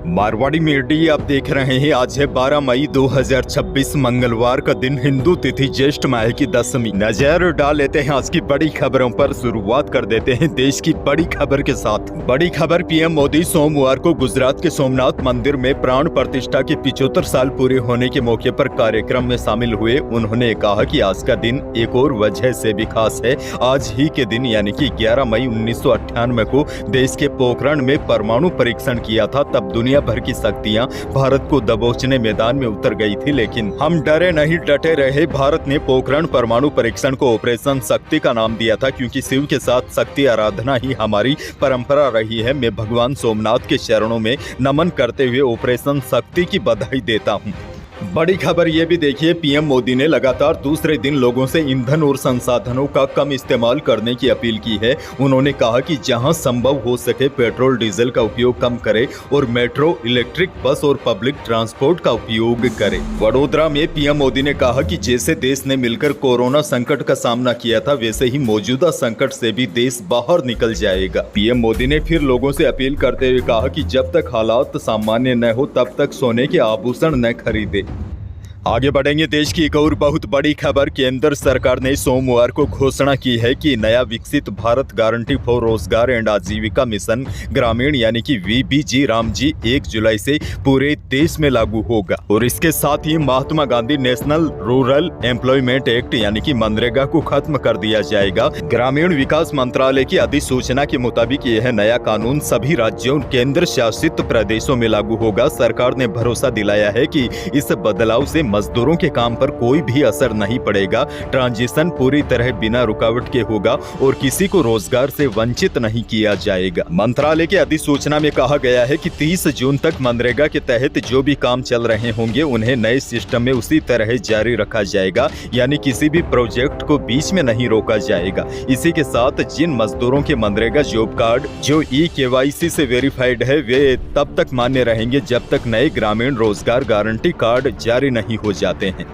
Marwari media आप देख रहे हैं। आज है 12 मई 2026 मंगलवार का दिन, हिंदू तिथि ज्येष्ठ माह की 10वीं। नजर डाल लेते हैं आज की बड़ी खबरों पर। शुरुआत कर देते हैं देश की बड़ी खबर के साथ। बड़ी खबर, पीएम मोदी सोमवार को गुजरात के सोमनाथ मंदिर में प्राण प्रतिष्ठा के 75 साल पूरे होने के मौके पर कार्यक्रम में शामिल हुए। उन्होंने कहा कि आज का दिन एक और वजह से भी खास है। आज ही के दिन यानी कि 11 मई 1998 को देश के पोखरण में परमाणु परीक्षण किया था। तब दुनिया भर की शक्तियां भारत को दबोचने मैदान में उतर गई थी, लेकिन हम डरे नहीं, डटे रहे। भारत ने पोखरण परमाणु परीक्षण को ऑपरेशन शक्ति का नाम दिया था, क्योंकि शिव के साथ शक्ति आराधना ही हमारी परंपरा रही है। मैं भगवान सोमनाथ के चरणों में नमन करते हुए ऑपरेशन शक्ति की बधाई देता हूँ। बड़ी खबर ये भी देखिए, पीएम मोदी ने लगातार दूसरे दिन लोगों से ईंधन और संसाधनों का कम इस्तेमाल करने की अपील की है। उन्होंने कहा कि जहां संभव हो सके पेट्रोल डीजल का उपयोग कम करें और मेट्रो, इलेक्ट्रिक बस और पब्लिक ट्रांसपोर्ट का उपयोग करें। वडोदरा में पीएम मोदी ने कहा कि जैसे देश ने मिलकर कोरोना संकट का सामना किया था, वैसे ही मौजूदा संकट से भी देश बाहर निकल जाएगा। पीएम मोदी ने फिर लोगों से अपील करते हुए कहा कि जब तक हालात सामान्य न हो तब तक सोने के आभूषण न खरीदे। आगे बढ़ेंगे। देश की एक और बहुत बड़ी खबर, केंद्र सरकार ने सोमवार को घोषणा की है कि नया विकसित भारत गारंटी फॉर रोजगार एंड आजीविका मिशन ग्रामीण यानी कि VBG रामजी 1 जुलाई से पूरे देश में लागू होगा। और इसके साथ ही Mahatma Gandhi national rural employment act यानी कि मनरेगा को खत्म कर दिया जाएगा। ग्रामीण विकास मंत्रालय की अधिसूचना के मुताबिक यह नया कानून सभी राज्यों और केंद्र शासित प्रदेशों में लागू होगा। सरकार ने भरोसा दिलाया है कि इस बदलाव से मजदूरों के काम पर कोई भी असर नहीं पड़ेगा। ट्रांजिशन पूरी तरह बिना रुकावट के होगा और किसी को रोजगार से वंचित नहीं किया जाएगा। मंत्रालय की अधिसूचना में कहा गया है कि 30 जून तक मनरेगा के तहत जो भी काम चल रहे होंगे उन्हें नए सिस्टम में उसी तरह जारी रखा जाएगा, यानी किसी भी प्रोजेक्ट को बीच में नहीं रोका जाएगा। इसी के साथ जिन मजदूरों के मनरेगा जॉब कार्ड जो KYC से वेरीफाइड है, वे तब तक मान्य रहेंगे जब तक नए ग्रामीण रोजगार गारंटी कार्ड जारी नहीं हो जाते हैं।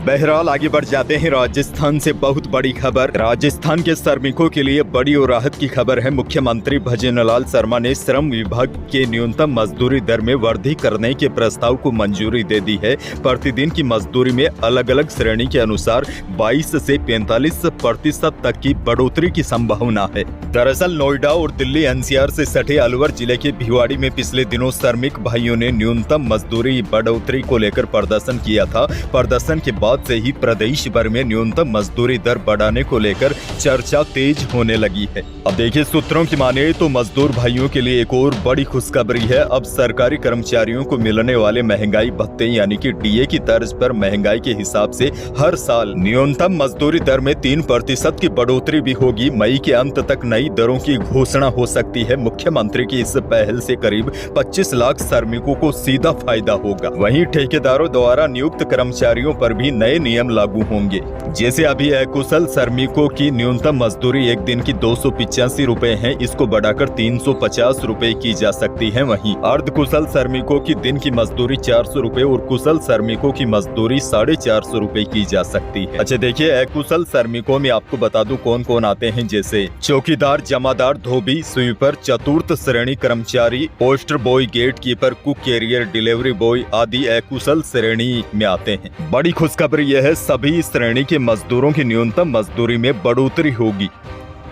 बहरहाल आगे बढ़ जाते हैं। राजस्थान से बहुत बड़ी खबर, राजस्थान के श्रमिकों के लिए बड़ी और राहत की खबर है। मुख्यमंत्री भजनलाल शर्मा ने श्रम विभाग के न्यूनतम मजदूरी दर में वृद्धि करने के प्रस्ताव को मंजूरी दे दी है। प्रतिदिन की मजदूरी में अलग अलग श्रेणी के अनुसार 22 से 45% तक की बढ़ोतरी की संभावना है। दरअसल नोएडा और दिल्ली NCR से सटे अलवर जिले के भिवाड़ी में पिछले दिनों श्रमिक भाइयों ने न्यूनतम मजदूरी बढ़ोतरी को लेकर प्रदर्शन किया था। प्रदर्शन के बाद से ही प्रदेश भर में न्यूनतम मजदूरी दर बढ़ाने को लेकर चर्चा तेज होने लगी है। अब देखिए, सूत्रों की माने तो मजदूर भाइयों के लिए एक और बड़ी खुशखबरी है। अब सरकारी कर्मचारियों को मिलने वाले महंगाई भत्ते यानी कि DA की तर्ज पर महंगाई के हिसाब से हर साल न्यूनतम मजदूरी दर में 3% की बढ़ोतरी भी होगी। मई के अंत तक नई दरों की घोषणा हो सकती है। मुख्यमंत्री की इस पहल से करीब 25 लाख श्रमिकों को सीधा फायदा होगा। वहीं ठेकेदारों द्वारा नियुक्त कर्मचारियों पर भी नए नियम लागू होंगे। जैसे अभी अकुशल श्रमिकों की न्यूनतम मजदूरी एक दिन की 285 रुपए है, इसको बढ़ाकर 350 रुपए की जा सकती है। वहीं अर्धकुशल श्रमिकों की दिन की मजदूरी 400 रुपए और कुशल श्रमिकों की मजदूरी 450 रुपए की जा सकती है। अच्छा देखिए, अकुशल श्रमिकों में आपको बता दूं कौन कौन आते हैं, जैसे चौकीदार, जमादार, धोबी, स्वीपर, चतुर्थ श्रेणी कर्मचारी, poster boy, gate keeper, cook, carrier, delivery boy आदि अकुशल श्रेणी में आते हैं। बड़ी खुशखबरी यह है, सभी श्रेणी के मजदूरों की न्यूनतम मजदूरी में बढ़ोतरी होगी।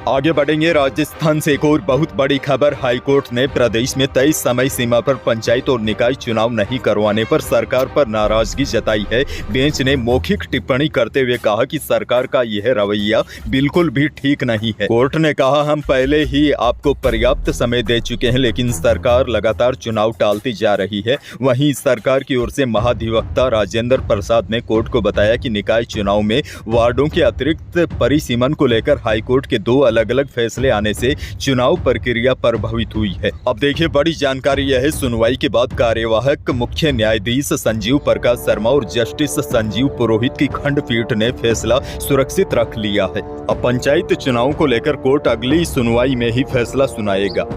आगे बढ़ेंगे। राजस्थान से एक और बहुत बड़ी खबर, हाईकोर्ट ने प्रदेश में तय समय सीमा पर पंचायत और निकाय चुनाव नहीं करवाने पर सरकार पर नाराजगी जताई है। बेंच ने मौखिक टिप्पणी करते हुए कहा कि सरकार का यह रवैया बिल्कुल भी ठीक नहीं है। कोर्ट ने कहा, हम पहले ही आपको पर्याप्त समय दे चुके हैं, लेकिन सरकार लगातार चुनाव टालती जा रही है। वहीं सरकार की ओर से महाधिवक्ता राजेंद्र प्रसाद ने कोर्ट को बताया कि निकाय चुनाव में वार्डों के अतिरिक्त परिसीमन को लेकर हाईकोर्ट के 2 अलग अलग फैसले आने से चुनाव प्रक्रिया प्रभावित हुई है। अब देखिए, बड़ी जानकारी यह है, सुनवाई के बाद कार्यवाहक मुख्य न्यायाधीश संजीव प्रकाश शर्मा और जस्टिस संजीव पुरोहित की खंडपीठ ने फैसला सुरक्षित रख लिया है। अब पंचायत चुनाव को लेकर कोर्ट अगली सुनवाई में ही फैसला सुनाएगा।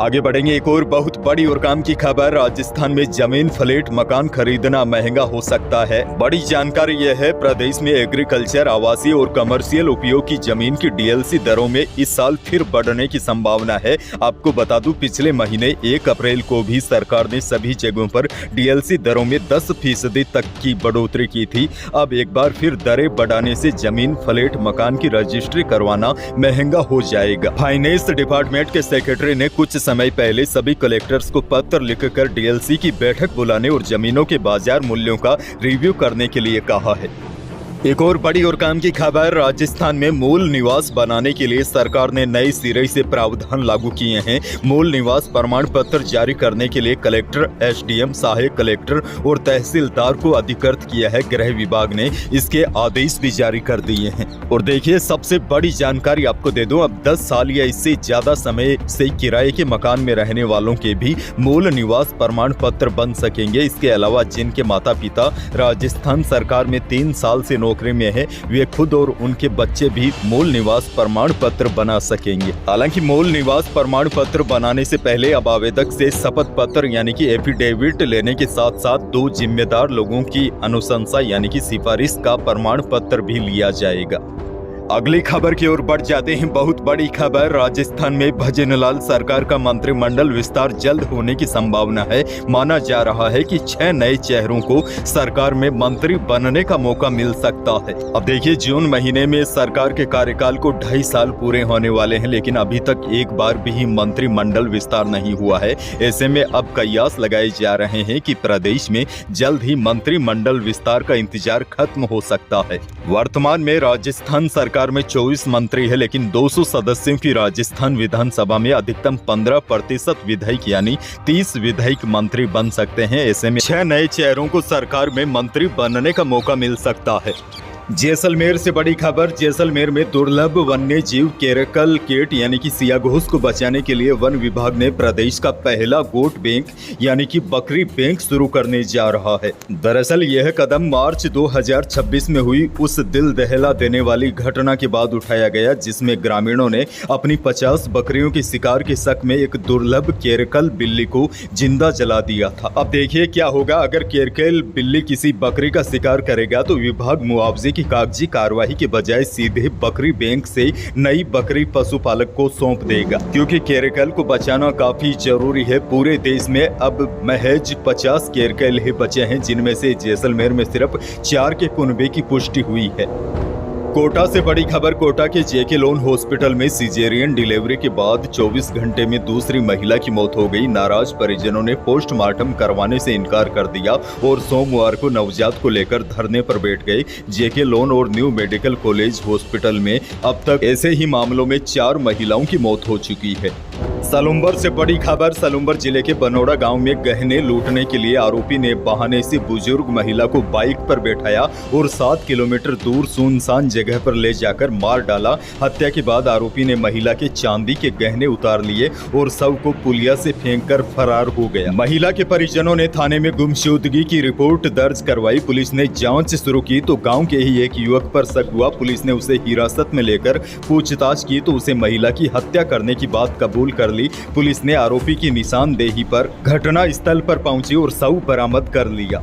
आगे बढ़ेंगे। एक और बहुत बड़ी और काम की खबर, राजस्थान में जमीन फ्लैट मकान खरीदना महंगा हो सकता है। बड़ी जानकारी यह है, प्रदेश में एग्रीकल्चर, आवासीय और कमर्शियल उपयोग की जमीन की डीएलसी दरों में इस साल फिर बढ़ने की संभावना है। आपको बता दूं, पिछले महीने 1 अप्रैल को भी सरकार ने सभी जगहों पर डीएलसी दरों में 10% तक की बढ़ोतरी की थी। अब एक बार फिर दरें बढ़ाने से जमीन फ्लैट मकान की रजिस्ट्री करवाना महंगा हो जाएगा। फाइनेंस डिपार्टमेंट के सेक्रेटरी ने कुछ समय पहले सभी कलेक्टर्स को पत्र लिखकर डीएलसी की बैठक बुलाने और जमीनों के बाजार मूल्यों का रिव्यू करने के लिए कहा है। एक और बड़ी और काम की खबर, राजस्थान में मूल निवास बनाने के लिए सरकार ने नए सिरे से प्रावधान लागू किए हैं। मूल निवास प्रमाण पत्र जारी करने के लिए कलेक्टर, एसडीएम, सहायक कलेक्टर और तहसीलदार को अधिकृत किया है। गृह विभाग ने इसके आदेश भी जारी कर दिए हैं। और देखिए, सबसे बड़ी जानकारी आपको दे दूं, अब 10 साल या इससे ज्यादा समय से किराए के मकान में रहने वालों के भी मूल निवास प्रमाण पत्र बन सकेंगे। इसके अलावा जिनके माता पिता राजस्थान सरकार में 3 साल से नौकरी में है, वे खुद और उनके बच्चे भी मूल निवास प्रमाण पत्र बना सकेंगे। हालांकि मूल निवास प्रमाण पत्र बनाने से पहले अब आवेदक से शपथ पत्र यानी कि एफिडेविट लेने के साथ साथ 2 जिम्मेदार लोगों की अनुशंसा यानी कि सिफारिश का प्रमाण पत्र भी लिया जाएगा। अगली खबर की ओर बढ़ जाते हैं। बहुत बड़ी खबर, राजस्थान में भजनलाल सरकार का मंत्रिमंडल विस्तार जल्द होने की संभावना है। माना जा रहा है कि 6 नए चेहरों को सरकार में मंत्री बनने का मौका मिल सकता है। अब देखिए, जून महीने में सरकार के कार्यकाल को 2.5 साल पूरे होने वाले हैं, लेकिन अभी तक एक बार भी मंत्रिमंडल विस्तार नहीं हुआ है। ऐसे में अब कयास लगाए जा रहे हैं कि प्रदेश में जल्द ही मंत्रिमंडल विस्तार का इंतजार खत्म हो सकता है। वर्तमान में राजस्थान सरकार में 24 मंत्री है, लेकिन 200 सदस्यों की राजस्थान विधानसभा में अधिकतम 15% विधायक यानी 30 विधायक मंत्री बन सकते हैं। ऐसे में 6 नए चेहरों को सरकार में मंत्री बनने का मौका मिल सकता है। जैसलमेर से बड़ी खबर, जैसलमेर में दुर्लभ वन्य जीव केरकल केट यानी कि सियाघोष को बचाने के लिए वन विभाग ने प्रदेश का पहला गोट बैंक यानी कि बकरी बैंक शुरू करने जा रहा है। दरअसल यह कदम मार्च 2026 में हुई उस दिल दहला देने वाली घटना के बाद उठाया गया, जिसमें ग्रामीणों ने अपनी 50 बकरियों के शिकार के शक में एक दुर्लभ केरकल बिल्ली को जिंदा जला दिया था। अब देखिए क्या होगा अगर केरकल बिल्ली किसी बकरी का शिकार करेगा, तो विभाग मुआवजे कागजी कार्रवाई के बजाय सीधे बकरी बैंक से नई बकरी पशुपालक को सौंप देगा, क्योंकि केरकल को बचाना काफी जरूरी है। पूरे देश में अब महज 50 केरकल ही बचे हैं, जिनमें से जैसलमेर में सिर्फ 4 के कुनबे की पुष्टि हुई है। कोटा से बड़ी खबर, कोटा के जेके लोन हॉस्पिटल में सिजेरियन डिलीवरी के बाद 24 घंटे में दूसरी महिला की मौत हो गई। नाराज परिजनों ने पोस्टमार्टम करवाने से इनकार कर दिया और सोमवार को नवजात को लेकर धरने पर बैठ गए। जेके लोन और न्यू मेडिकल कॉलेज हॉस्पिटल में अब तक ऐसे ही मामलों में 4 महिलाओं की मौत हो चुकी है। सलुम्बर से बड़ी खबर, सलुम्बर जिले के बनोड़ा गांव में गहने लूटने के लिए आरोपी ने बहाने से बुजुर्ग महिला को बाइक पर बैठाया और 7 किलोमीटर दूर सुनसान जगह पर ले जाकर मार डाला। हत्या के बाद आरोपी ने महिला के चांदी के गहने उतार लिए और शव को पुलिया से फेंककर फरार हो गया। महिला के परिजनों ने थाने में गुमशुदगी की रिपोर्ट दर्ज करवाई। पुलिस ने जांच शुरू की तो गांव के ही एक युवक पर शक हुआ। पुलिस ने उसे हिरासत में लेकर पूछताछ की तो उसे महिला की हत्या करने की बात कबूल कर ली। पुलिस ने आरोपी की निशानदेही पर घटना स्थल पर पहुंची और शव बरामद कर लिया।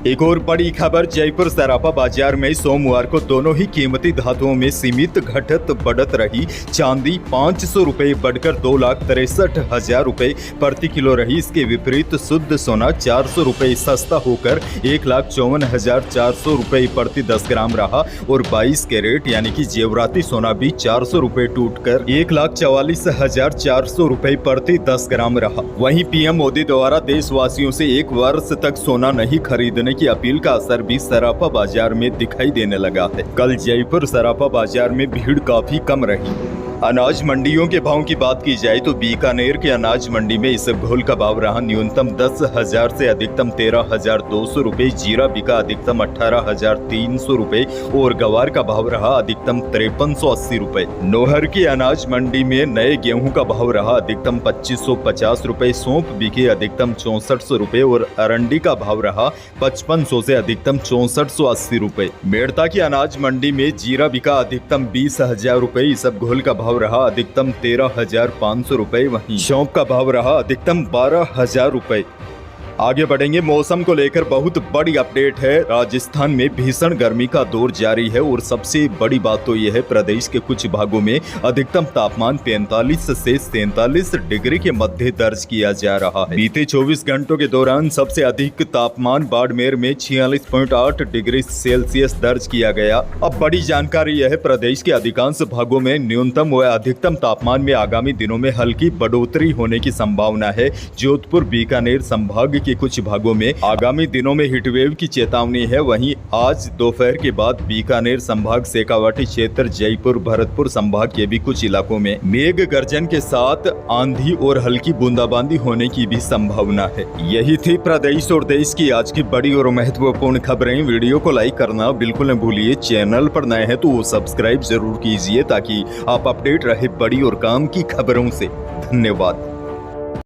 एक और बड़ी खबर, जयपुर सराफा बाजार में सोमवार को दोनों ही कीमती धातुओं में सीमित घटत बढ़त रही। चांदी 500 रुपए बढ़कर 2,63,000 रुपए प्रति किलो रही। इसके विपरीत शुद्ध सोना 400 रुपए सस्ता होकर 1,54,400 रुपए प्रति 10 ग्राम रहा और 22 कैरेट यानी कि जेवराती सोना भी 400 रुपए टूटकर 1,44,400 रुपए प्रति 10 ग्राम रहा। वहीं पीएम मोदी द्वारा देशवासियों से 1 वर्ष तक सोना नहीं खरीदने की अपील का असर भी सराफा बाजार में दिखाई देने लगा है। कल जयपुर सराफा बाजार में भीड़ काफी कम रही। अनाज मंडियों के भाव की बात की जाए तो बीकानेर के अनाज मंडी में इसबगोल का भाव रहा न्यूनतम 10,000 से अधिकतम 13,200 रुपए, जीरा बिका अधिकतम 18,300 रुपए और गवार का भाव रहा अधिकतम 5380 रुपए। नोहर की अनाज मंडी में नए गेहूं का भाव रहा अधिकतम 2550 रुपए, सौंफ बिके अधिकतम 6400 रुपए और अरंडी का भाव रहा 5500 से अधिकतम 6480 रुपए। मेड़ता की अनाज मंडी में जीरा बिका अधिकतम 20,000 रुपए, इसबगोल का भाव रहा अधिकतम 13,500 रुपए, वहीं सौंफ का भाव रहा अधिकतम 12,000 रुपए। आगे बढ़ेंगे। मौसम को लेकर बहुत बड़ी अपडेट है। राजस्थान में भीषण गर्मी का दौर जारी है और सबसे बड़ी बात तो यह है, प्रदेश के कुछ भागों में अधिकतम तापमान 45 से 47 डिग्री के मध्य दर्ज किया जा रहा है। बीते 24 घंटों के दौरान सबसे अधिक तापमान बाड़मेर में 46.8 डिग्री सेल्सियस दर्ज किया गया। अब बड़ी जानकारी यह है, प्रदेश के अधिकांश भागों में न्यूनतम व अधिकतम तापमान में आगामी दिनों में हल्की बढ़ोतरी होने की संभावना है। जोधपुर बीकानेर संभाग के कुछ भागों में आगामी दिनों में हीटवेव की चेतावनी है। वहीं आज दोपहर के बाद बीकानेर संभाग, शेखावाटी क्षेत्र, जयपुर, भरतपुर संभाग के भी कुछ इलाकों में मेघ गर्जन के साथ आंधी और हल्की बूंदाबांदी होने की भी संभावना है। यही थी प्रदेश और देश की आज की बड़ी और महत्वपूर्ण खबरें। वीडियो को लाइक करना बिल्कुल न भूलिए। चैनल पर नए हैं तो सब्सक्राइब जरूर कीजिए ताकि आप अपडेट रहे बड़ी और काम की खबरों से। धन्यवाद।